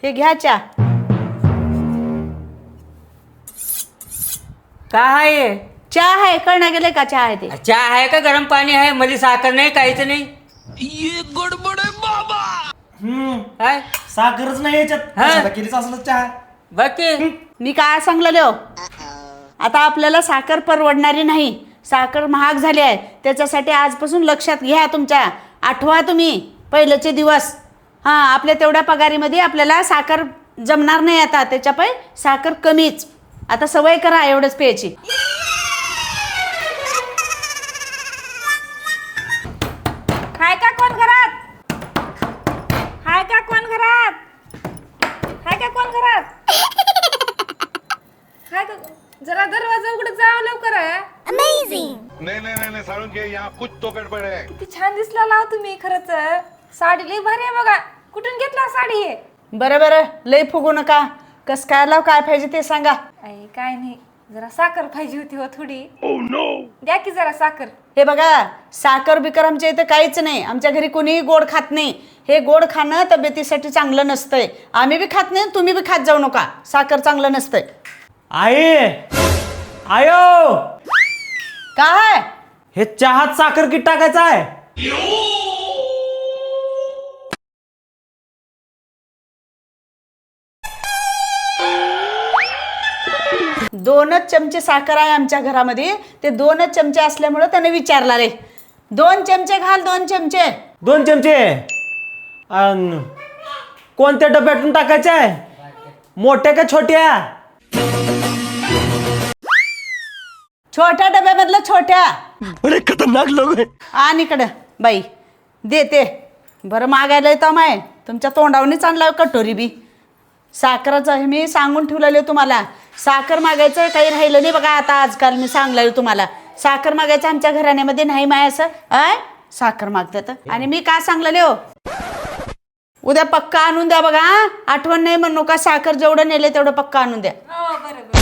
हे घ्या चहा. काय आहे? चहा आहे, कळना गेले का चहा आहे ते? चहा आहे का गरम पाणी आहे? मध्ये साखर नाही, काहीच नाही. ये गडबड आहे बाबा. काय साखरच नाही याच्यात. हा? कशाला केलीच असलं चहा? बाकी मी काय सांगलेले हो, आता आपल्याला साखर परवडणारी नाही, साखर महाग झाली आहे. त्याच्यासाठी आजपासून लक्षात घ्या तुमच्या, आठवा तुम्ही पहिलेचे दिवस. हां, आपल्या तेवढ्या पगारीमध्ये आपल्याला साखर जमणार नाही आता, त्याच्यापै साखर कमीच. आता सवय करा एवढंच प्यायची. हाय का कोण घरात? हाय का कोण घरात? हाय का कोण घरात? हाय का? जरा दरवाजा उघडत जावं लवकर. नहीं सारुण के यहाँ कुछ तो गड़बड़ है. किती छान दिसला लाव तुम्ही. खरंच साडी लई भारी आहे बघा. कुठून घेतला साडी हे? बरं बरं, लई फुगू नका. कस काय लाव, काय पाहिजे ते सांगा. आई काय नाही, जरा साखर पाहिजे होती हो थोडी. द्या की जरा साखर. हे बघा, साखर बिकर आमच्या इथं काहीच नाही. आमच्या घरी कोणीही गोड खात नाही. हे गोड खाणं तब्येतीसाठी चांगलं नसतंय. आम्ही बी खात नाही, तुम्ही बी खात जाऊ नका. साखर चांगलं नसतंय. आई, आयो, काय हे चहात साखर किती टाकायचं आहे? दोनच चमचे साखर आहे आमच्या घरामध्ये. ते दोनच चमचे असल्यामुळे त्याने विचारला रे. 2 चमचे घाल, 2 चमचे. 2 चमचे. कोणत्या डब्यातून टाकायचे आहे? मोठ्या का छोट्या? छोट्या डब्यामधलं छोट्या. अरे खतरनाक लोग हैं. आणि इकडं बाई देते. बरं मागायला येतं माय, तुमच्या तोंडावनीच आणला कटोरी बी. साखराचं मी सांगून ठेवलेलं तुम्हाला. साखर मागायचं काही राहिलं नाही बघा. आता आजकाल मी सांगलेलं तुम्हाला, साखर मागायचं आमच्या घराण्यामध्ये नाही माय असं. साखर मागतात. आणि मी काय सांगलेले हो, उद्या पक्का आणून द्या बघा. आठवण नाही म्हणू का, साखर जेवढं नेले तेवढं पक्का आणून द्या. हो बरोबर.